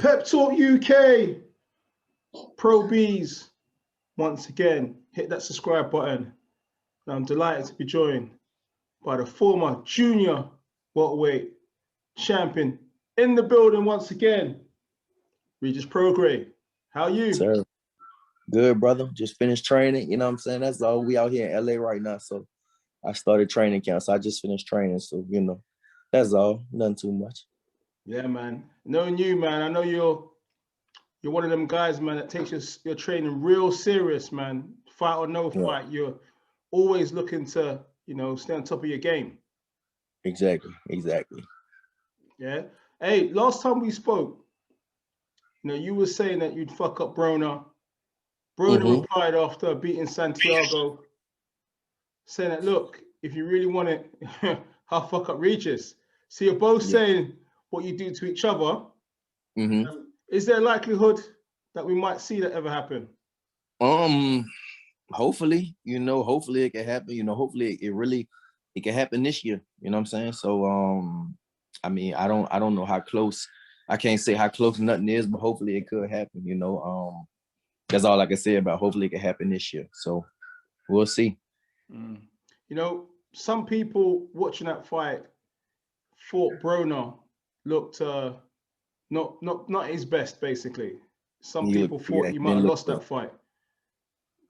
Pep Talk UK, Pro Bs, once again, hit that subscribe button. And I'm delighted to be joined by the former junior welterweight champion in the building once again, Regis Prograis. How are you? Sir, good, brother. Just finished training. You know what I'm saying? That's all. We out here in LA right now. So I started training camp. So I just finished training. So, you know, that's all. Nothing too much. Yeah, man. Knowing you, man, I know you're one of them guys, man, that takes your training real serious, man. Fight or no fight, you're always looking to, you know, stay on top of your game. Exactly. Yeah. Hey, last time we spoke, you know, you were saying that you'd fuck up Broner. Broner replied after beating Santiago, saying that, look, if you really want it, I'll fuck up Regis. So you're both saying what you do to each other. Is there a likelihood that we might see that ever happen? Hopefully, you know, hopefully it can happen. You know, hopefully it can happen this year. You know what I'm saying? So, I mean, I don't know how close. I can't say how close nothing is, but hopefully it could happen. You know, that's all I can say about. Hopefully it can happen this year. So we'll see. You know, some people watching that fight thought Broner looked not his best, basically. Some people thought he might have lost that fight.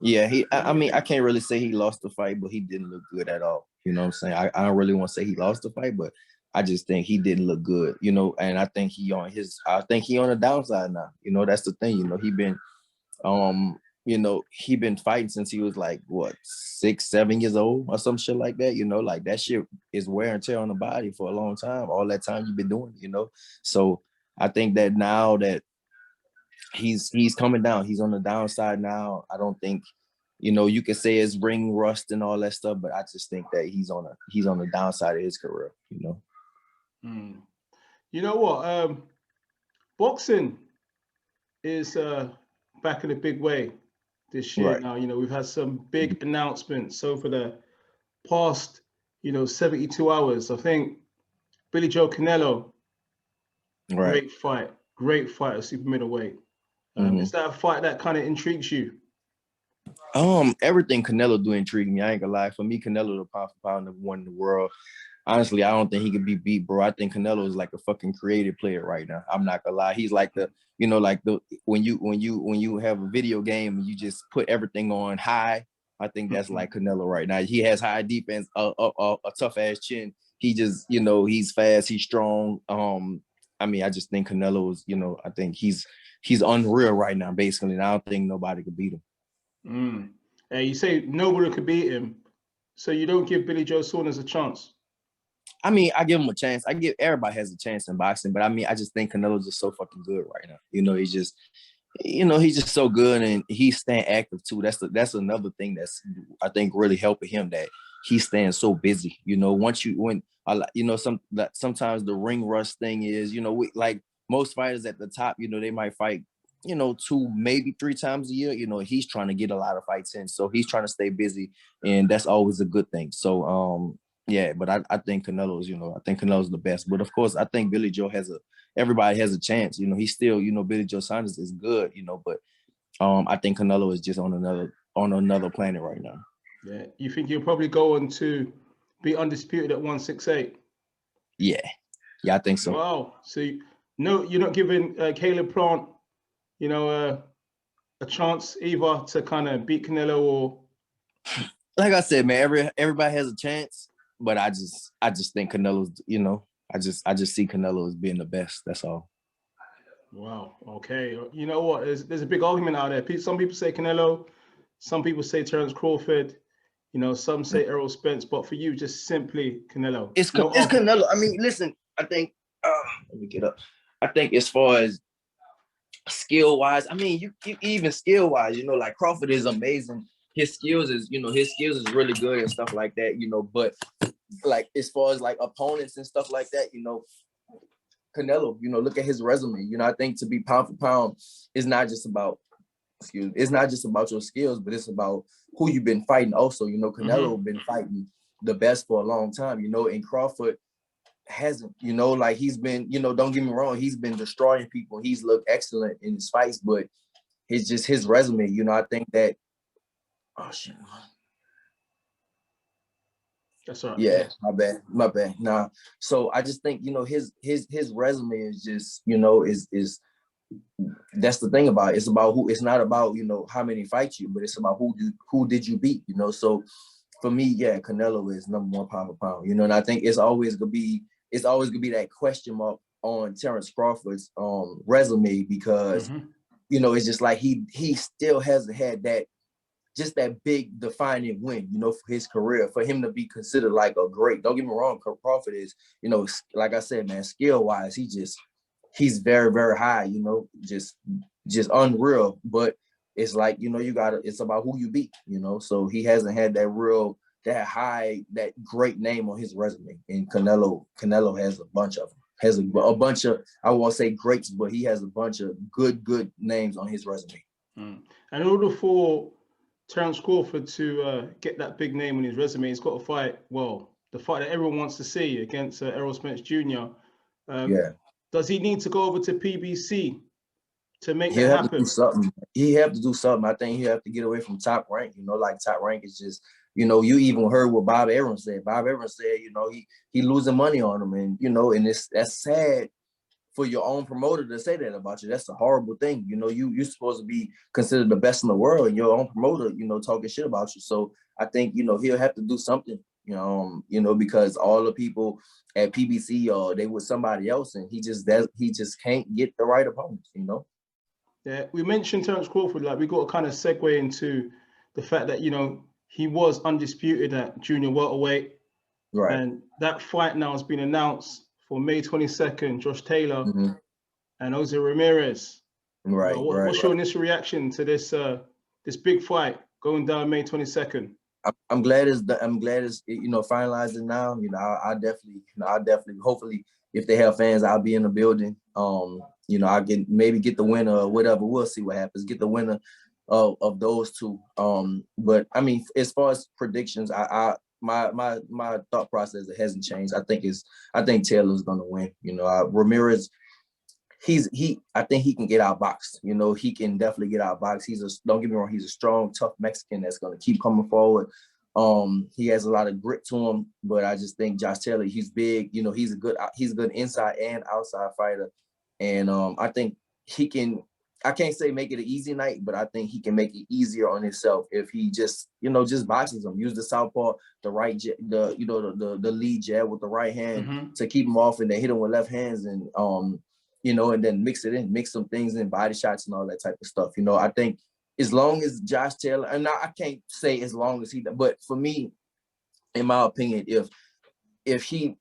Yeah, I mean, I can't really say he lost the fight, but he didn't look good at all. You know what I'm saying? I don't really want to say he lost the fight, but I just think he didn't look good, you know, and I think he on the downside now. You know, that's the thing, you know, he been fighting since he was like, what, 6, 7 years old or some shit like that, you know, like that shit is wear and tear on the body for a long time. All that time you've been doing, you know? So I think that now that he's coming down, he's on the downside now. I don't think, you know, you could say it's ring rust and all that stuff, but I just think that he's on the downside of his career, you know? You know what? Boxing is back in a big way this year. Now, you know, we've had some big announcements over the past, you know, 72 hours. I think Billy Joe Canelo, great fight at super middleweight. Is that a fight that kind of intrigues you? Everything Canelo do intrigue me. I ain't gonna lie. For me, Canelo the pound for pound number one in the world. Honestly, I don't think he could be beat, bro. I think Canelo is like a fucking creative player right now. I'm not gonna lie. He's like when you have a video game and you just put everything on high. I think that's like Canelo right now. He has high defense, a tough ass chin. He just, you know, he's fast, he's strong. I mean, I just think Canelo is, you know, I think he's unreal right now, basically. And I don't think nobody could beat him. You say nobody could beat him, so you don't give Billy Joe Saunders a chance? I mean, I give him a chance. Everybody has a chance in boxing, but I mean, I just think Canelo's just so fucking good right now. You know, he's just so good, and he's staying active too. That's another thing that's, I think, really helping him, that he's staying so busy. You know, sometimes the ring rust thing is, you know, like most fighters at the top, you know, they might fight, you know, 2, maybe 3 times a year. You know, he's trying to get a lot of fights in, so he's trying to stay busy, and that's always a good thing. So, yeah, but I think Canelo's, you know, I think Canelo's the best. But of course, I think Billy Joe everybody has a chance. You know, he's still, you know, Billy Joe Saunders is good, you know, but I think Canelo is just on another planet right now. Yeah, you think he'll probably go on to be undisputed at 168? Yeah, I think so. Wow. So you're not giving Caleb Plant, you know, a chance either to kind of beat Canelo, or? Like I said, man, everybody has a chance. But I just think Canelo's, you know, I just see Canelo as being the best. That's all. Wow. Okay. You know what? There's a big argument out there. Some people say Canelo, some people say Terence Crawford, you know, some say Errol Spence. But for you, just simply Canelo. It's Canelo. I mean, listen. I think. Let me get up. I think as far as skill wise, I mean, you even skill wise, you know, like Crawford is amazing. His skills is really good and stuff like that, you know, but like as far as like opponents and stuff like that, you know, Canelo, you know, look at his resume. You know, I think to be pound for pound is not just about your skills, but it's about who you've been fighting also. You know, Canelo been fighting the best for a long time, you know, and Crawford, hasn't, you know, like he's been, you know, don't get me wrong, he's been destroying people. He's looked excellent in his fights, but it's just his resume. You know, I think that, oh shit. That's all right. Yeah, my bad. Nah. So I just think, you know, his resume is just, you know, is that's the thing about it. It's about who. It's not about, you know, how many fights you, but it's about who did you beat. You know, so for me, yeah, Canelo is #1 pound for pound. You know, and I think it's always gonna be that question mark on Terrence Crawford's resume, because you know, it's just like he still hasn't had that, just that big defining win, you know, for his career, for him to be considered like a great. Don't get me wrong, Crawford is, you know, like I said, man, skill wise, he's very, very high, you know, just unreal. But it's like, you know, it's about who you beat, you know. So he hasn't had that great name on his resume. And Canelo has a bunch of them. Has a bunch of, I won't say greats, but he has a bunch of good names on his resume. And in order for Terrence Crawford to get that big name on his resume, he's got to fight, well, the fight that everyone wants to see against Errol Spence Jr. Yeah. Does he need to go over to PBC to make He'll that have happen? to do something. He have to do something. I think he'll have to get away from Top Rank. You know, like Top Rank is just, you know, you even heard what Bob Arum said. Bob Arum said, you know, he losing money on him, and you know, and that's sad for your own promoter to say that about you. That's a horrible thing. You know, you're supposed to be considered the best in the world, and your own promoter, you know, talking shit about you. So I think, you know, he'll have to do something. You know, because all the people at PBC, or they with somebody else, and he just can't get the right opponents. You know. Yeah, we mentioned Terrence Crawford. Like, we got to kind of segue into the fact that, you know, he was undisputed at junior welterweight, Right. and that fight now has been announced for May 22nd. Josh Taylor and Jose Ramirez. Right. What's your initial reaction to this this big fight going down May 22nd? I'm glad it's you know, finalizing now. You know, I definitely, hopefully, if they have fans, I'll be in the building. You know, I can maybe get the winner or whatever. We'll see what happens. Get the winner of those two. But I mean, as far as predictions, my thought process, it hasn't changed. I think Taylor's gonna win. You know, Ramirez, I think he can get outboxed. You know, he can definitely get outboxed. Don't get me wrong, he's a strong, tough Mexican that's gonna keep coming forward. He has a lot of grit to him, but I just think Josh Taylor, he's big. You know, he's a good inside and outside fighter, and I think he can. I can't say make it an easy night, but I think he can make it easier on himself if he just, you know, just boxes him. Use the southpaw, the right, the lead jab with the right hand to keep him off, and then hit him with left hands, and you know, and then mix some things in, body shots and all that type of stuff. You know, I think as long as Josh Taylor, and I can't say as long as but for me, in my opinion, if he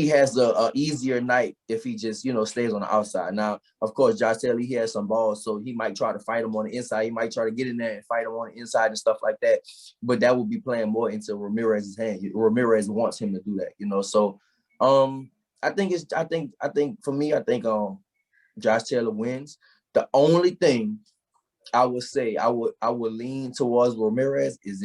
has a easier night if he just, you know, stays on the outside. Now, of course, Josh Taylor, he has some balls, so he might try to fight him on the inside. He might try to get in there and fight him on the inside and stuff like that. But that would be playing more into Ramirez's hand. Ramirez wants him to do that, you know. So, I think for me, Josh Taylor wins. The only thing I would say I would lean towards Ramirez is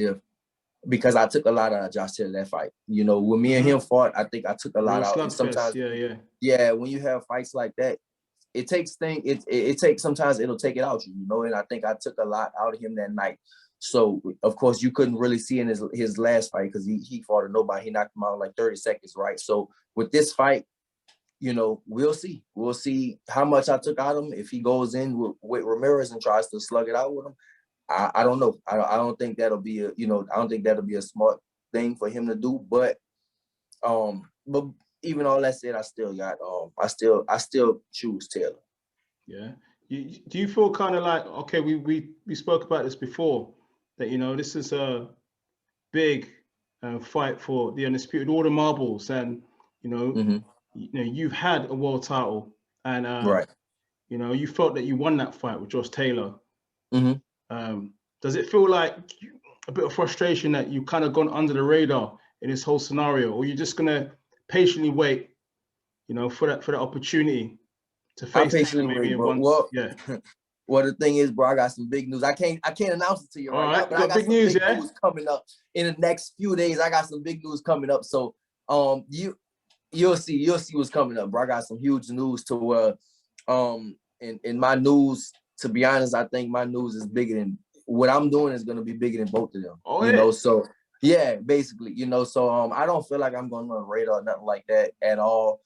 because I took a lot out of Josh Taylor that fight. You know, when me and him fought, I think I took a lot out. And sometimes, when you have fights like that, it takes sometimes it'll take it out, you know. And I think I took a lot out of him that night. So of course you couldn't really see in his last fight because he fought a nobody. He knocked him out in like 30 seconds, right? So with this fight, you know, we'll see. We'll see how much I took out of him. If he goes in with Ramirez and tries to slug it out with him, I don't know. I don't think that'll be a smart thing for him to do. But even all that said, I still choose Taylor. Yeah. Do you feel kind of like, okay, we spoke about this before, that, you know, this is a big fight for the undisputed order marbles, and you know, you've had a world title, and right. You know, you felt that you won that fight with Josh Taylor. Does it feel like a bit of frustration that you kind of gone under the radar in this whole scenario, or you're just gonna patiently wait, you know, for that opportunity to face Taylor maybe in one? Well, the thing is, bro, I got some big news. I can't announce it to you right now, but I got some big news coming up in the next few days. I got some big news coming up. So, you'll see what's coming up, bro. I got some huge news to in my news, to be honest, I think my news is bigger than what I'm doing is gonna be bigger than both of them. Oh, you yeah. know, so yeah, basically, you know, so I don't feel like I'm going on the radar or nothing like that at all.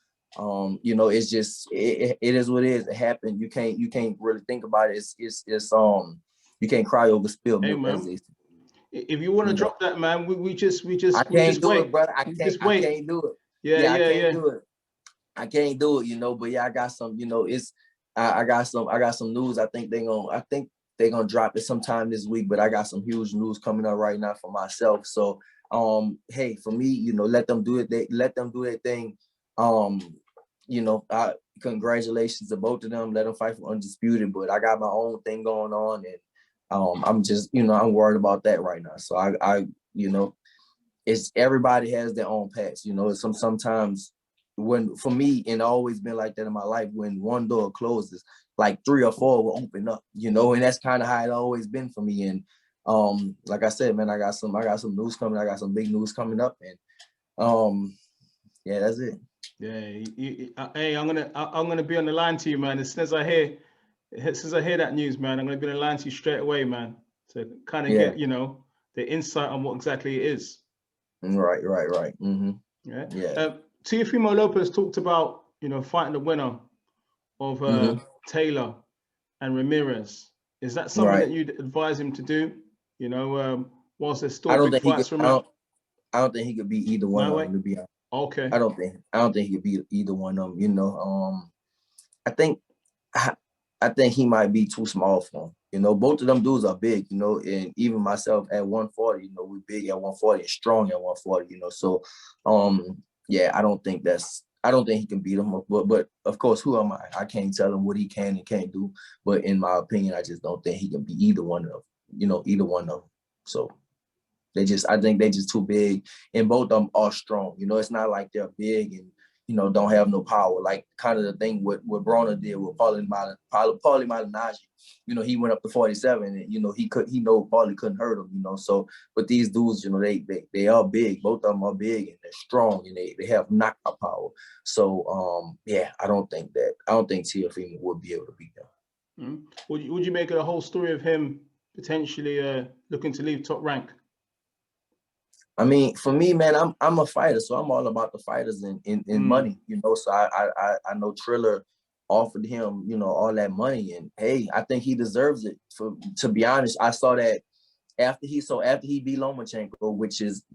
You know, it's just it is what it is. It happened. You can't really think about it. It's you can't cry over spilled milk, as they say. If you want to drop that, man, we just I can't do wait. it, brother. I can't do it. Yeah, I can't do it. I can't do it, you know. But yeah, I got some, you know, I got some news. I think they're gonna drop it sometime this week, but I got some huge news coming up right now for myself. So hey, for me, you know, let them do it. Let them do their thing. You know, congratulations to both of them. Let them fight for undisputed. But I got my own thing going on, and I'm just, you know, I'm worried about that right now. So I you know, it's everybody has their own paths. You know, sometimes when for me, and always been like that in my life, when one door closes, like 3 or 4 will open up, you know, and that's kind of how it always been for me. And like I said, man, I got some news coming. I got some big news coming up, and yeah, that's it. Yeah, hey, I'm gonna be on the line to you, man. As soon as I hear that news, man, I'm gonna be on the line to you straight away, man, to kind of get, you know, the insight on what exactly it is. Right. Mm-hmm. Yeah. Teofimo Lopez talked about, you know, fighting the winner of Taylor and Ramirez. Is that something that you'd advise him to do? You know, whilst there's still big fights from him. I don't think he could beat either one of them, to be honest. Okay. I don't think he could beat either one of them. You know, I think he might be too small for him. You know, both of them dudes are big. You know, and even myself at 140, you know, we're big at 140 and strong at 140. You know, so yeah, I don't think he can beat him. But of course, who am I? I can't tell him what he can and can't do. But in my opinion, I just don't think he can beat either one of them. You know, either one of them. So. I think they just too big, and both of them are strong. You know, it's not like they're big and, you know, don't have no power. Like kind of the thing what Broner did with Paulie Malignaggi. You know, he went up to 47, and, you know, he know Paulie couldn't hurt him. You know, so but these dudes, you know, they are big. Both of them are big and they're strong, and they have knockout power. So yeah, I don't think Teofimo would be able to beat them. Mm-hmm. Would you make it a whole story of him potentially looking to leave Top Rank? I mean, for me, man, I'm a fighter, so I'm all about the fighters and money, you know. So I know Triller offered him, you know, all that money, and hey, I think he deserves it. To be honest, I saw that after he beat Lomachenko,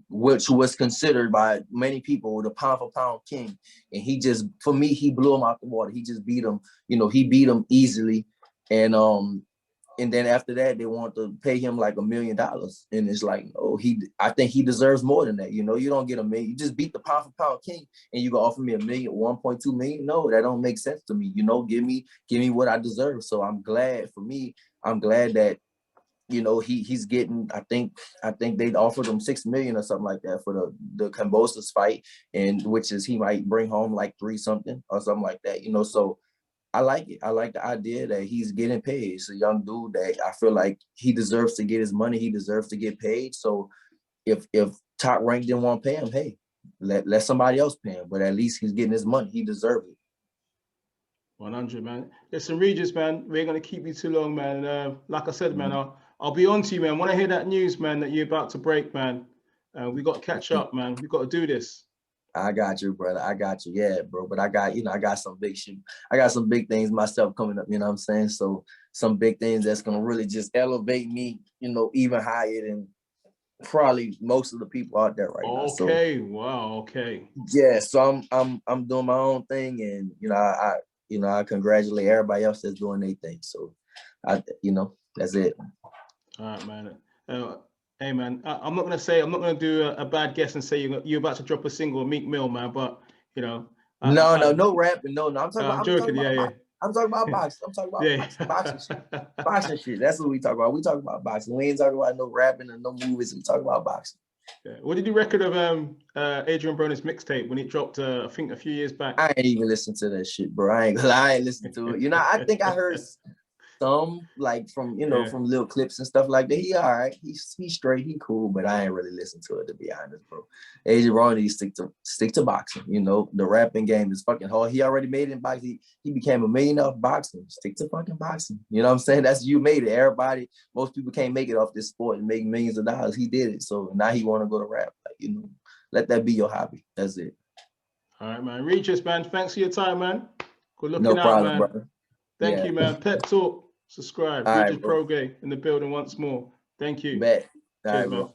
which was considered by many people the pound for pound king, and for me, he blew him out the water. He just beat him, you know, he beat him easily, and then after that, they want to pay him like $1 million. And it's like, oh, I think he deserves more than that. You know, you don't get $1 million. You just beat the pound for pound king, and you gonna offer me $1 million, 1.2 million? No, that don't make sense to me. You know, give me what I deserve. So I'm glad that, you know, he's getting, I think they'd offered him $6 million or something like that for the Kambosos fight, and which is he might bring home like 3 something or something like that. You know, so I like it. I like the idea that he's getting paid. He's a young dude that I feel like he deserves to get his money. He deserves to get paid. So if Top Rank didn't want to pay him, hey, let somebody else pay him. But at least he's getting his money. He deserves it. 100, man. Listen, Regis, man, we're gonna keep you too long, man. Like I said, man, I'll be on to you, man. When I hear that news, man, that you're about to break, man, we got to catch up, man. We got to do this. I got you, brother. I got you. Yeah, bro. But I got some big shit. I got some big things myself coming up, you know what I'm saying? So some big things that's going to really just elevate me, you know, even higher than probably most of the people out there right now. So, okay. Wow. Okay. Yeah. So I'm doing my own thing, and, you know, I congratulate everybody else that's doing their thing. So you know, that's it. All right, man. Hey, man, I'm not gonna do a bad guess and say you're about to drop a single, Meek Mill, man. But, you know, no rapping, no. I'm talking I'm joking. I'm talking about boxing. I'm talking about boxing shit. Boxing shit. That's what we talk about. We talk about boxing. We ain't talking about no rapping and no movies. We talk about boxing. Yeah. What did you reckon of Adrian Broner's mixtape when it dropped? I think a few years back. I ain't even listened to that shit, bro. I ain't listened to it. You know, I think I heard some, like from Yeah. from little clips and stuff like that. He all right. He's straight. He cool, but I ain't really listen to it, to be honest, bro. AJ Ronnie stick to boxing. The rapping game is fucking hard. He already made it in boxing. He became a millionaire off boxing. Stick to fucking boxing. You know what I'm saying? That's, you made it. Everybody, most people can't make it off this sport and make millions of dollars. He did it. So now he want to go to rap. Like, let that be your hobby. That's it. All right, man. Regis, man. Thanks for your time, man. Good looking No out, problem, man. brother. Thank you, man. Pep Talk. Subscribe. All Regis right, bro. Prograis in the building once more. Thank you. Bet. All Cheers, right, man. bro.